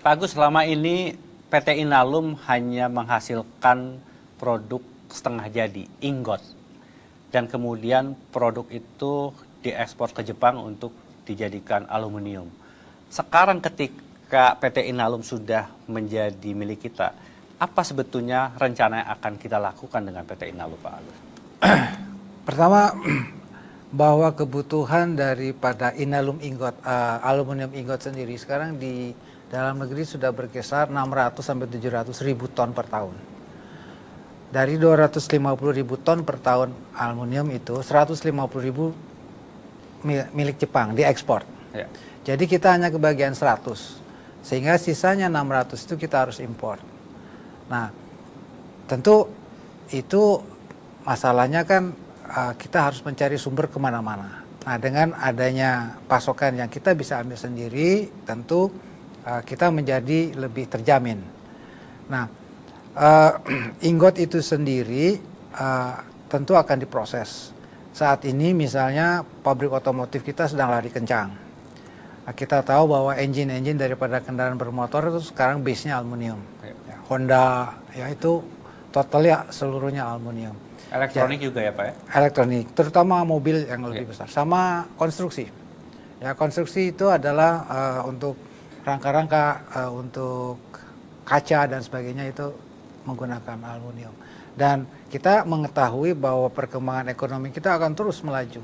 Pak Agus, selama ini PT Inalum hanya menghasilkan produk setengah jadi, ingot. Dan kemudian produk itu diekspor ke Jepang untuk dijadikan aluminium. Sekarang ketika PT Inalum sudah menjadi milik kita, apa sebetulnya rencana yang akan kita lakukan dengan PT Inalum, Pak Agus? Pertama, bahwa kebutuhan daripada Inalum ingot, aluminium ingot sendiri sekarang di dalam negeri sudah berkisar 600 sampai 700 ribu ton per tahun. Dari 250 ribu ton per tahun aluminium itu 150 ribu milik Jepang diekspor. Ya. Jadi kita hanya kebagian 100, sehingga sisanya 600 itu kita harus impor. Nah, tentu itu masalahnya kan kita harus mencari sumber kemana-mana. Nah, dengan adanya pasokan yang kita bisa ambil sendiri, tentu kita menjadi lebih terjamin. Nah, ingot itu sendiri tentu akan diproses. Saat ini misalnya pabrik otomotif kita sedang lari kencang. Nah, kita tahu bahwa engine daripada kendaraan bermotor itu sekarang base-nya aluminium. Ya, Honda ya itu totalnya seluruhnya aluminium. Elektronik ya, juga ya Pak ya? Elektronik, terutama mobil yang lebih besar. Sama konstruksi. Ya, konstruksi itu adalah untuk rangka-rangka, untuk kaca dan sebagainya itu menggunakan aluminium. Dan kita mengetahui bahwa perkembangan ekonomi kita akan terus melaju.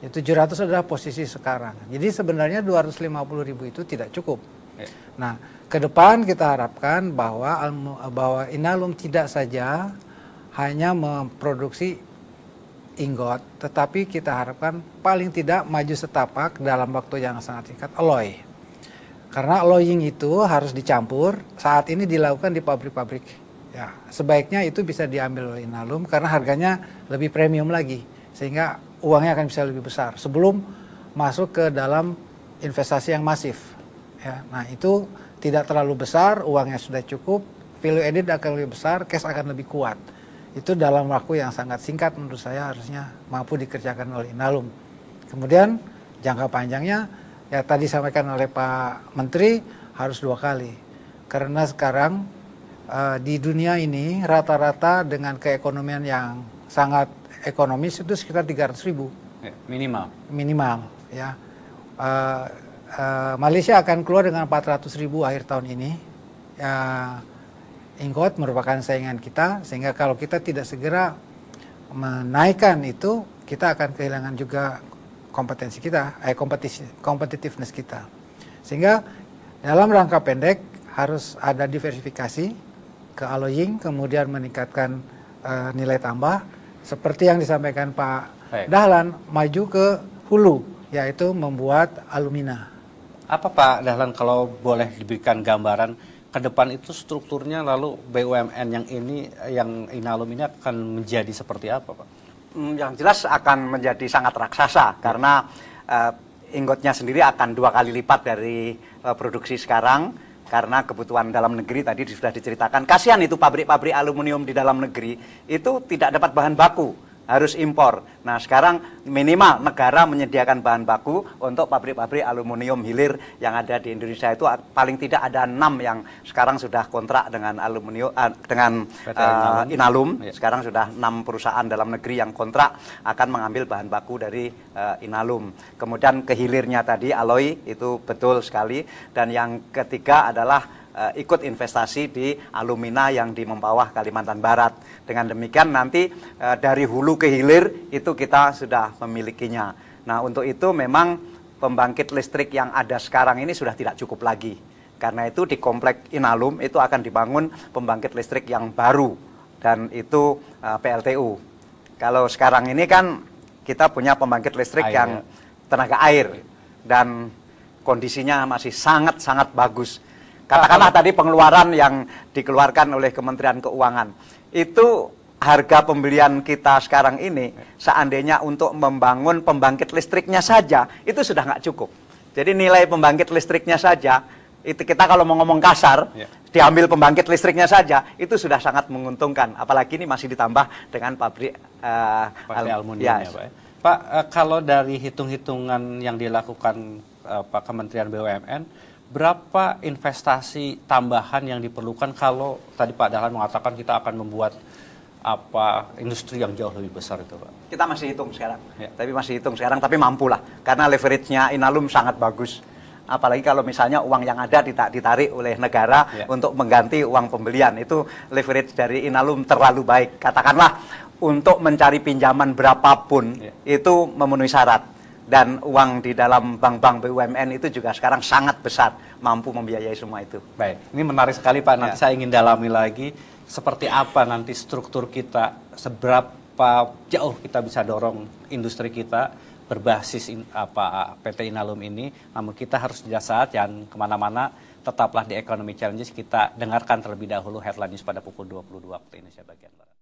700 adalah posisi sekarang. Jadi sebenarnya 250 ribu itu tidak cukup. Ya. Nah, ke depan kita harapkan bahwa Inalum tidak saja hanya memproduksi ingot, tetapi kita harapkan paling tidak maju setapak dalam waktu yang sangat singkat alloy. Karena alloying itu harus dicampur, saat ini dilakukan di pabrik-pabrik. Ya, sebaiknya itu bisa diambil oleh Inalum karena harganya lebih premium lagi, sehingga uangnya akan bisa lebih besar sebelum masuk ke dalam investasi yang masif. Ya, nah itu tidak terlalu besar, uangnya sudah cukup, value added akan lebih besar, cash akan lebih kuat. Itu dalam waktu yang sangat singkat menurut saya harusnya mampu dikerjakan oleh Inalum. Kemudian jangka panjangnya ya tadi disampaikan oleh Pak Menteri harus 2 kali. Karena sekarang di dunia ini rata-rata dengan keekonomian yang sangat ekonomis itu sekitar 300 ribu. Ya, minimal. Minimal ya. Malaysia akan keluar dengan 400 ribu akhir tahun ini. Ya, ingot merupakan saingan kita, sehingga kalau kita tidak segera menaikkan itu, kita akan kehilangan juga kompetensi kita, competitiveness kita. Sehingga dalam rangka pendek harus ada diversifikasi ke alloying, kemudian meningkatkan nilai tambah, seperti yang disampaikan Pak Dahlan, maju ke hulu, yaitu membuat alumina. Apa Pak Dahlan kalau boleh diberikan gambaran ke depan itu strukturnya, lalu BUMN yang Inalum ini akan menjadi seperti apa Pak? Yang jelas akan menjadi sangat raksasa karena ingotnya sendiri akan 2 kali lipat dari produksi sekarang. Karena kebutuhan dalam negeri tadi sudah diceritakan, kasihan itu pabrik-pabrik aluminium di dalam negeri itu tidak dapat bahan baku, harus impor. Nah sekarang minimal negara menyediakan bahan baku untuk pabrik-pabrik aluminium hilir yang ada di Indonesia. Itu paling tidak ada 6 yang sekarang sudah kontrak dengan aluminium dengan Inalum. Ya. Sekarang sudah 6 perusahaan dalam negeri yang kontrak akan mengambil bahan baku dari Inalum. Kemudian ke hilirnya tadi alloy itu betul sekali. Dan yang ketiga adalah ikut investasi di alumina yang di Mempawah Kalimantan Barat. Dengan demikian nanti dari hulu ke hilir itu kita sudah memilikinya. Nah untuk itu memang pembangkit listrik yang ada sekarang ini sudah tidak cukup lagi. Karena itu di komplek Inalum itu akan dibangun pembangkit listrik yang baru, dan itu PLTU. Kalau sekarang ini kan kita punya pembangkit listrik yang tenaga air dan kondisinya masih sangat-sangat bagus. Katakanlah tadi pengeluaran yang dikeluarkan oleh Kementerian Keuangan, itu harga pembelian kita sekarang ini, seandainya untuk membangun pembangkit listriknya saja, itu sudah nggak cukup. Jadi nilai pembangkit listriknya saja, itu kita kalau mau ngomong kasar, diambil pembangkit listriknya saja, itu sudah sangat menguntungkan. Apalagi ini masih ditambah dengan pabrik aluminium ya Pak. Pak, kalau dari hitung-hitungan yang dilakukan Pak Kementerian BUMN, berapa investasi tambahan yang diperlukan kalau tadi Pak Dahlan mengatakan kita akan membuat industri yang jauh lebih besar itu, Pak? Kita masih hitung sekarang, Ya. tapi mampu lah, karena leverage-nya Inalum sangat bagus. Apalagi kalau misalnya uang yang ada ditarik oleh negara untuk mengganti uang pembelian, itu leverage dari Inalum terlalu baik. Katakanlah untuk mencari pinjaman berapapun itu memenuhi syarat, dan uang di dalam bank-bank BUMN itu juga sekarang sangat besar, mampu membiayai semua itu. Baik, ini menarik sekali Pak. Nanti saya ingin dalami lagi seperti apa nanti struktur kita, seberapa jauh kita bisa dorong industri kita berbasis PT Inalum ini. Namun kita harus jeda saat, jangan kemana-mana, tetaplah di Economy Challenges. Kita dengarkan terlebih dahulu headline news pada pukul 22 waktu Indonesia bagian Barat.